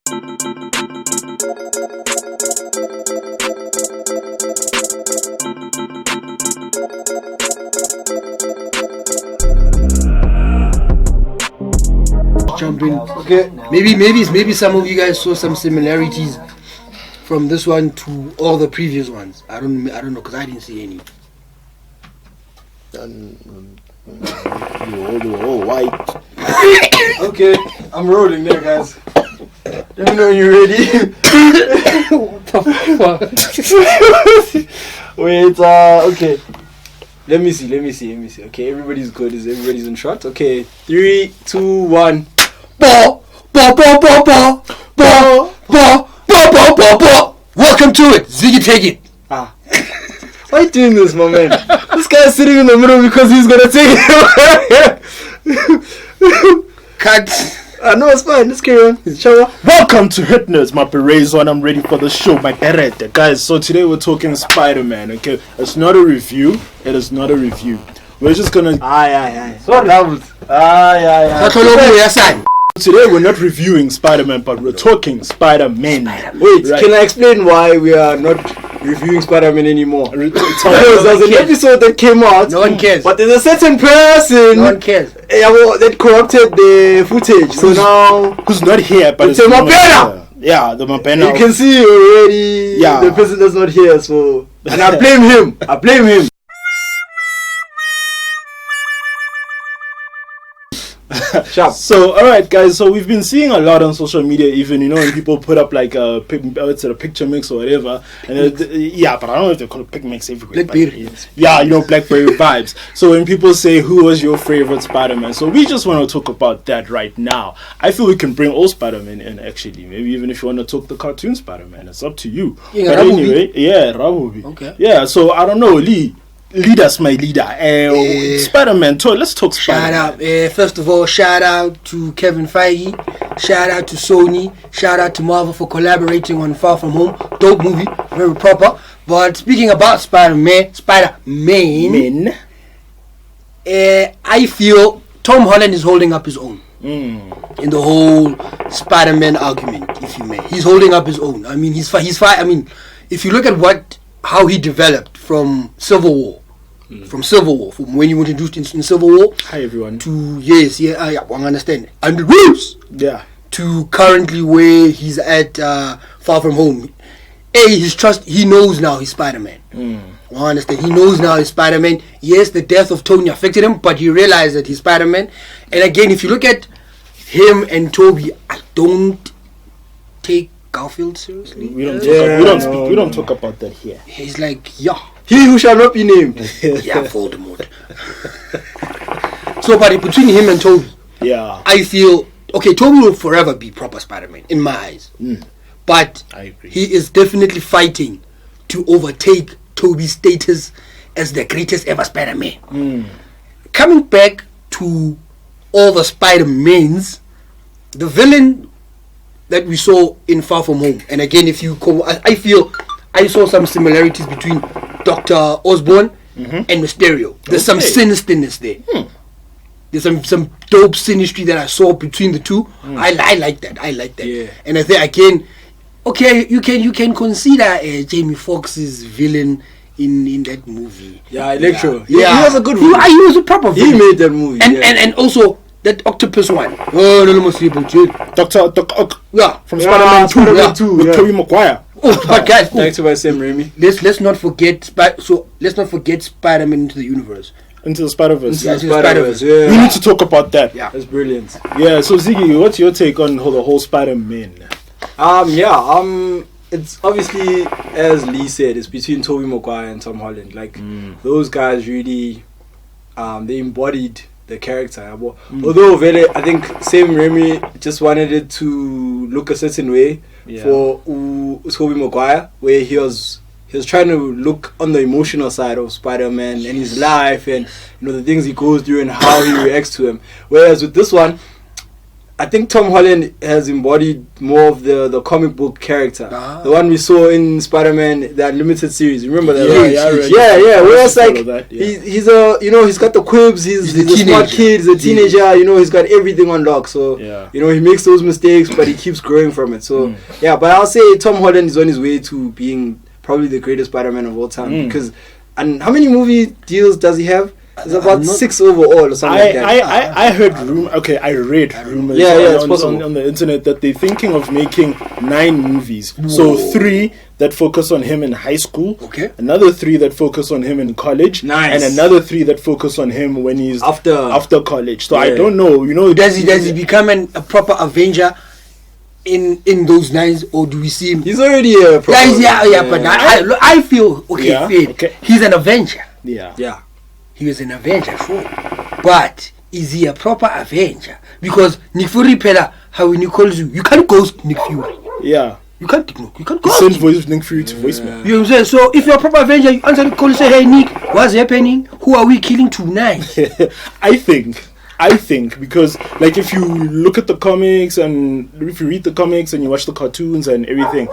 Jump in. Okay. Maybe some of you guys saw some similarities from this one to all the previous ones. I don't know because I didn't see any. You're all white. Okay, I'm rolling there, guys. Let me know when you're ready. What the fuck? Wait, okay. Let me see. Okay, everybody's good. Everybody's in shot? Okay, 3, 2, 1. Welcome to it. Ziggy, take it. Why are you doing this, my man? This guy's sitting in the middle because he's gonna take it. Cut. No, it's fine. Let's carry on. Shower. Welcome to Hit Nerds, my Perez one. I'm ready for the show, my berete. Guys, so today we're talking Spider-Man, okay? It's not a review. It is not a review. We're just gonna... Aye. Sorry. Aye. Today we're not reviewing Spider-Man, but we're talking Spider-Man. Wait, right. can I explain why we are not reviewing Spider-Man anymore? Because there's an episode that came out. No one cares. But there's a certain person No one cares. that corrupted the footage. So now... Who's not here, but It's a Mapena! Yeah, the Mapena. You can see already the person that's not here. So... And I blame him. Sharp. So, alright guys, so we've been seeing a lot on social media, even, you know, when people put up like a picture mix or whatever, and but I don't know if they call it pic mix everywhere. Blackberry. Yeah, you know, Blackberry vibes. So when people say, who was your favorite Spider-Man? So we just want to talk about that right now. I feel we can bring all Spider-Man in, actually. Maybe even if you want to talk the cartoon Spider-Man, it's up to you. Yeah, but anyway, Rabubi. Okay. Yeah, so I don't know, lead us, my leader. Spider-Man, let's talk Spider-Man. Shout out. First of all, shout out to Kevin Feige. Shout out to Sony. Shout out to Marvel for collaborating on Far From Home. Dope movie, very proper. But speaking about Spider-Man, I feel Tom Holland is holding up his own in the whole Spider-Man argument, if you may. He's holding up his own. I mean, he's I mean, if you look at how he developed from Civil War. From when you were introduced in Civil War. Hi everyone. To I understand. And the rules. Yeah. To currently where he's at Far From Home. He knows now he's Spider-Man. I understand. He knows now he's Spider-Man. Yes, the death of Tony affected him, but he realized that he's Spider-Man. And again, if you look at him and Toby, I don't take Garfield seriously. We don't talk about that here. He's like, He who shall not be named. Voldemort. So, but between him and Toby, I feel Toby will forever be proper Spider-Man in my eyes. But I agree. He is definitely fighting to overtake Toby's status as the greatest ever Spider-Man. Coming back to all the Spider-Mans, the villain that we saw in Far From Home, and again, if you I feel I saw some similarities between Dr. Osborn and Mysterio. There's some sinisterness there. There's some dope synastry that I saw between the two. I like that. Yeah. And I think again, you can consider Jamie Foxx's villain in that movie. Yeah, Electro. Yeah. He was a good villain. He was a proper villain. He made that movie. And also that octopus one. Oh, no, from Spider-Man 2 with Tobey Maguire. But guys, directed by Sam Raimi. Let's not forget let's not forget Spider-Man into the universe. Into the Spider-Verse. Spider-Verse. Yeah. We need to talk about that. Yeah, that's brilliant. Yeah. So Ziggy, what's your take on the whole Spider-Man? It's obviously, as Lee said, it's between Tobey Maguire and Tom Holland. Like those guys really, they embodied the character. Although I think Sam Raimi just wanted it to look a certain way for Tobey Maguire, where he was trying to look on the emotional side of Spider-Man and his life and the things he goes through and how he reacts to him. Whereas with this one, I think Tom Holland has embodied more of the comic book character. Ah. The one we saw in Spider-Man, that limited series. Remember that? Yeah, Where it's like that, yeah. he's a, he's got the quibs. He's a smart kid. He's a teenager. He's got everything on lock. So he makes those mistakes, but he keeps growing from it. So but I'll say Tom Holland is on his way to being probably the greatest Spider-Man of all time. Because, and how many movie deals does he have? It's about 6 overall or something like that. I heard I read rumors on the internet that they're thinking of making 9 movies. Whoa. So 3 that focus on him in high school, another 3 that focus on him in college, and another 3 that focus on him when he's after college. So I don't know, does he become a proper Avenger in those 9s, or do we see him? He's already a proper but I feel he's an Avenger. Yeah. He was an Avenger, sure. But is he a proper Avenger? Because Nick Fury, how when he calls you can't ghost Nick Fury. Yeah. You can't ghost send voice Nick Fury to voicemail. You know what I'm saying? So if you're a proper Avenger, you answer the call and say, hey Nick, what's happening? Who are we killing tonight? I think because like if you look at the comics and if you read the comics and you watch the cartoons and everything,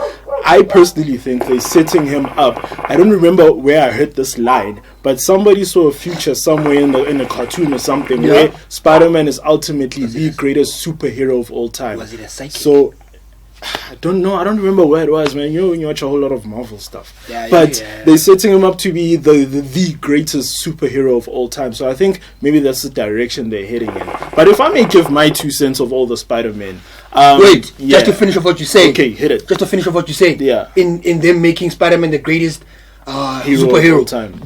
I personally think they're setting him up. I don't remember where I heard this line, but somebody saw a future somewhere in a cartoon or something where Spider-Man is ultimately the greatest superhero of all time. Was it a psychic? So I don't know. I don't remember where it was, man. When you watch a whole lot of Marvel stuff. They're setting him up to be the greatest superhero of all time. So I think maybe that's the direction they're heading in. But if I may give my 2 cents of all the Spider-Men. Just to finish off what you say. Okay, hit it. Just to finish off what you say. Yeah. In them making Spider-Man the greatest superhero of all time.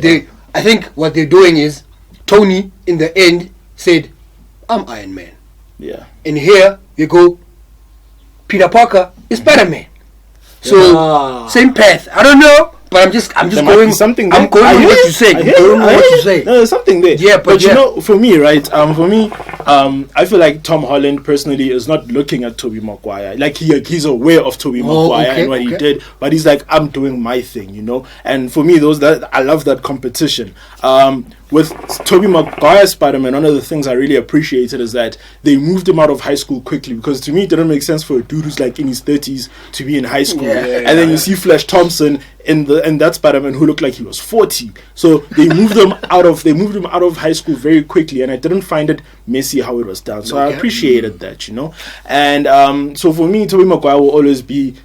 I think what they're doing is Tony in the end said, I'm Iron Man. Yeah. And here you go, Peter Parker is Spider-Man. So same path. I don't know, but I'm just going something. I'm going with what you say. No, there's something there. Yeah, but for me, right? I feel like Tom Holland personally is not looking at Tobey Maguire. Like he's aware of Tobey Maguire and what he did, but he's like, I'm doing my thing, And for me, I love that competition. With Tobey Maguire's Spider-Man, one of the things I really appreciated is that they moved him out of high school quickly, because to me it didn't make sense for a dude who's like in his 30s to be in high school. You see Flash Thompson in that Spider-Man who looked like he was 40. So they moved him out of high school very quickly, and I didn't find it messy how it was done. So I appreciated that, And so for me, Tobey Maguire will always be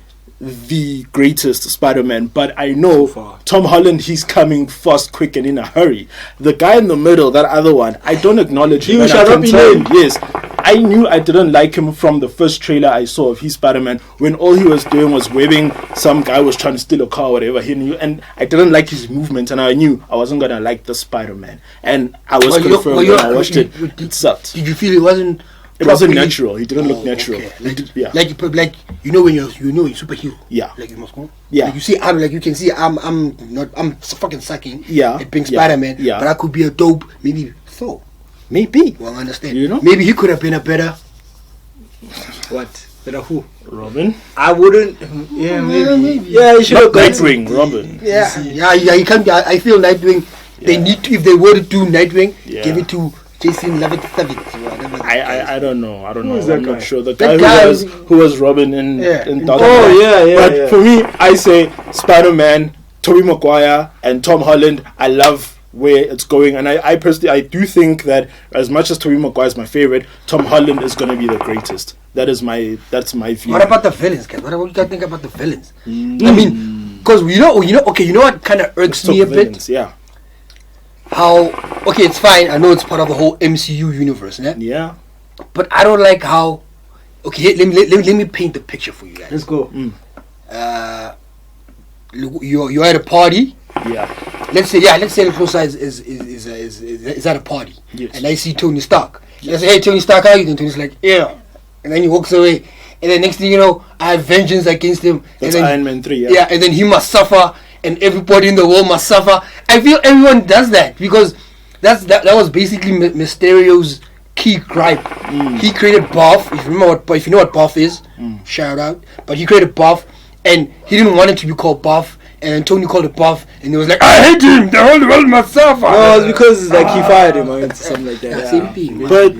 the greatest Spider-Man, but I know Tom Holland, he's coming fast, quick, and in a hurry. The guy in the middle, that other one, I don't acknowledge him. Yes, I knew I didn't like him from the first trailer I saw of his Spider-Man, when all he was doing was waving. Some guy was trying to steal a car or whatever, and I didn't like his movement, and I knew I wasn't gonna like the Spider-Man, and I was confirmed when I watched it. It sucked. Did you feel it wasn't? It wasn't natural. He didn't look natural. Okay. Like when you're superhero. Yeah. Like you must go. Yeah. Like you see, you can see I'm fucking sucking. Yeah. At being Spider-Man. Yeah. But I could be a dope, maybe Thor. Maybe. Well, I understand. Maybe he could have been a better. What? Better who? Robin. I wouldn't. Yeah, maybe. Yeah, he should have got Nightwing. Robin. Yeah. He can't. I feel Nightwing. They need to, if they were to do Nightwing, give it to Jason Levitt. I don't know. I'm not not sure. The guy who was Robin in Dark Knight. But for me, I say Spider-Man, Tobey Maguire, and Tom Holland. I love where it's going, and I personally do think that as much as Tobey Maguire is my favorite, Tom Holland is going to be the greatest. That's my view. What about the villains, guys? What do you guys think about the villains? I mean, because you know what kind of irks me a bit. Yeah. How it's fine. I know it's part of the whole MCU universe, né? Yeah. But I don't like how. Okay, let me paint the picture for you guys. Let's go. You're at a party. Yeah. Let's say the close side is at a party. Yes. And I see Tony Stark. I say, hey Tony Stark, how are you doing? Tony's like, yeah. And then he walks away. And then next thing you know, I have vengeance against him. That's Iron Man 3. Yeah. And then he must suffer. And everybody in the world must suffer. I feel everyone does that because that was basically Mysterio's key gripe. He created Buff. If you know what Buff is, shout out. But he created Buff, and he didn't want it to be called Buff. And then Tony called it Buff, and he was like, "I hate him. The whole world must suffer." No, it's because he fired him or something like that. Same thing. But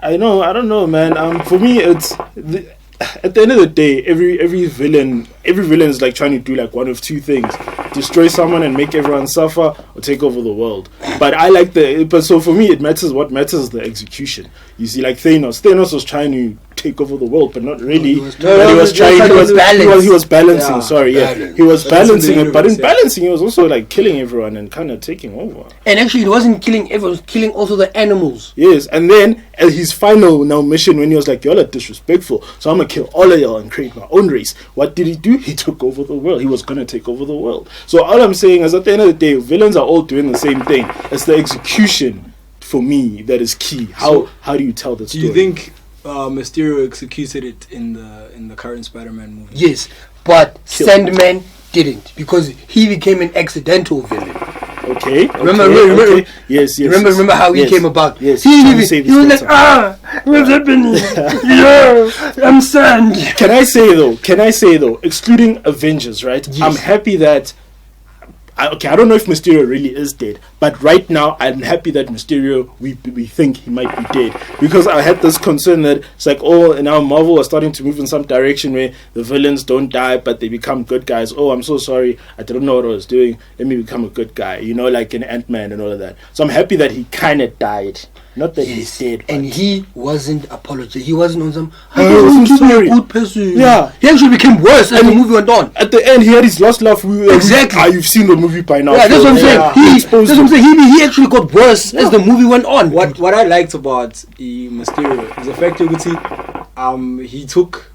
I know. I don't know, man. For me, it's at the end of the day, every villain is like trying to do like one of two things: destroy someone and make everyone suffer, or take over the world. But I like but so for me, it matters. What matters is the execution. You see, like Thanos. Thanos was trying to take over the world, but not really. He was balancing. Yeah. Sorry, yeah, he was balancing it. But in balancing, he was also like killing everyone and kind of taking over. And actually, it wasn't killing everyone; it was killing also the animals. Yes, and then at his final mission, when he was like, "Y'all are disrespectful, so I'm gonna kill all of y'all and create my own race." What did he do? He took over the world. He was gonna take over the world. So all I'm saying is, at the end of the day, villains are all doing the same thing. It's the execution for me that is key. How do you tell the story? Do you think Mysterio executed it in the current Spider-Man movie? Yes, but Sandman didn't, because he became an accidental villain. Okay. Remember? Yes. Remember how he came about? Yes. He was like, what's happening? Yeah, I'm sad. Can I say though, excluding Avengers, right? Yes. I'm happy that. I don't know if Mysterio really is dead, but right now I'm happy that Mysterio, we think he might be dead, because I had this concern that it's like, now Marvel are starting to move in some direction where the villains don't die but they become good guys. Oh, I'm so sorry, I didn't know what I was doing, let me become a good guy, like in Ant-Man and all of that. So I'm happy that he kind of died. Not that he's dead. And he wasn't apologizing. He wasn't on some, I'm sorry. a good person. Yeah. He actually became worse as the movie went on. At the end, he had his last laugh. Exactly. You've seen the movie by now. Yeah, that's what I'm saying. That's what I'm saying. He actually got worse as the movie went on. What I liked about Mysterio is the fact that he took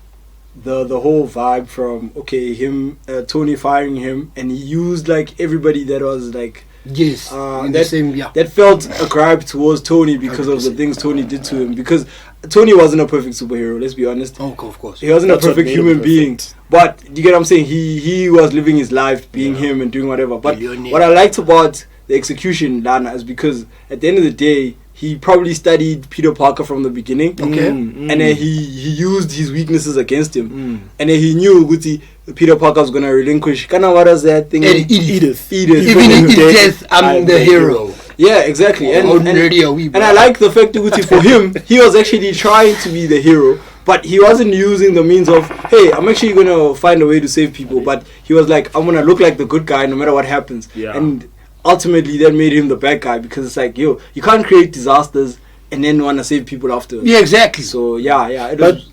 the whole vibe from him Tony firing him, and he used like everybody that was like. Yes, that felt a gripe towards Tony because 100%. Of the things Tony did to him. Because Tony wasn't a perfect superhero, let's be honest. Oh, of course. He wasn't a perfect human being. But you get what I'm saying? He was living his life, being him and doing whatever. But what I liked about the execution, Lana, is because at the end of the day, he probably studied Peter Parker from the beginning. Okay. And then he used his weaknesses against him. And then he knew Peter Parker was going to relinquish. What was that thing? Edith. Even in death, I'm the hero. Yeah, exactly. And I like the fact that for him, he was actually trying to be the hero. But he wasn't using the means of, hey, I'm actually going to find a way to save people. But he was like, I'm going to look like the good guy no matter what happens. Yeah. And ultimately that made him the bad guy, because it's like, you can't create disasters and then want to save people afterwards. Yeah, exactly. So it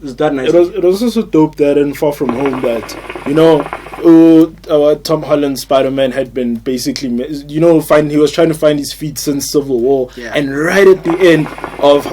was that nice. It was also dope that in Far From Home that Tom Holland's Spider-Man had been basically he was trying to find his feet since Civil War, and right at the end of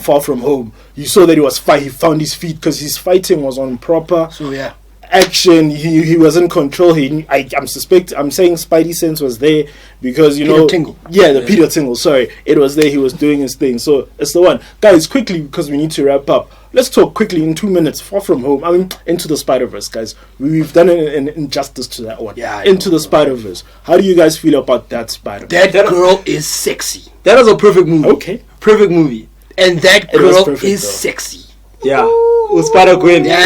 Far From Home, you saw that he found his feet because his fighting was on proper. So yeah. Action, he was in control. I'm saying Spidey sense was there because Peter Tingle. Peter Tingle. Sorry, it was there. He was doing his thing. So it's the one, guys. Quickly, because we need to wrap up. Let's talk quickly in 2 minutes. Far From Home. Into the Spider-Verse, guys. We've done an injustice to that one. Yeah. Into the Spider-Verse. How do you guys feel about that Spider-Man? That girl is sexy. That was a perfect movie. Okay. Perfect movie. And that girl is sexy. Yeah. With Spider-Gwen. Yeah.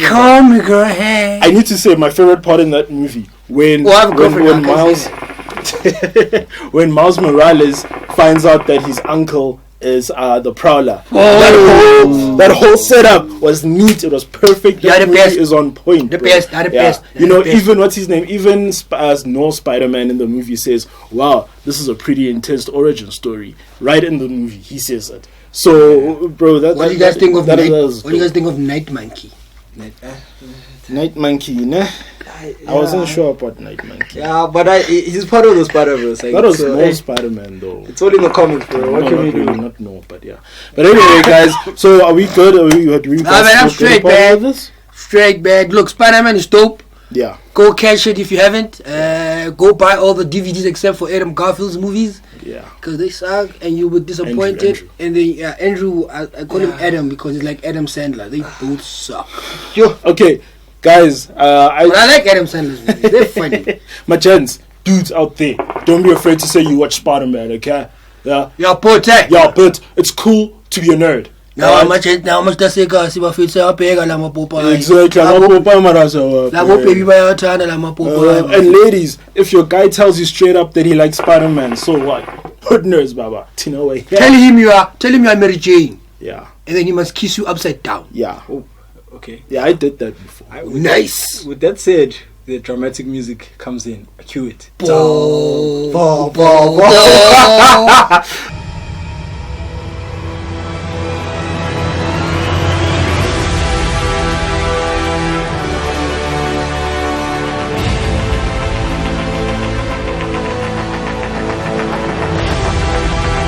Come, girl, hey. I need to say my favorite part in that movie when Miles Morales finds out that his uncle is the Prowler. That whole setup was neat. It was perfect. That movie is on point. The best. Even what's his name? Even as no Spider-Man in the movie says, "Wow, this is a pretty intense origin story." Right in the movie, he says it. So, bro, what do you guys think of Night Monkey? Night Monkey, nah? I wasn't sure about Night Monkey. Yeah, but he's part of the Spider-Verse. That was more Spider-Man, though. It's all in the comics, bro. What can we do? Not know, but yeah. But anyway, guys, so are we good? I'm straight bag. Straight bag. Look, Spider-Man is dope. Yeah. Go catch it if you haven't. Go buy all the DVDs except for Adam Garfield's movies. Yeah. Because they suck and you were disappointed. Andrew. And then I call him Adam because he's like Adam Sandler. They both suck. Okay, guys. I like Adam Sandler's movies. They're funny. My gents, dudes out there, don't be afraid to say you watch Spider-Man, okay? Yeah. But it's cool to be a nerd. Now how much does it cost? If it's a pega la mapopa. Exactly. La and ladies, if your guy tells you straight up that he likes Spider-Man, so what? Partners, Baba. Tina way. Tell him you are Mary Jane, Yeah. and then he must kiss you upside down. Yeah. Oh, okay. Yeah, I did that before. Nice. With that said, the dramatic music comes in. Cue it. Bo, bo, bo, bo.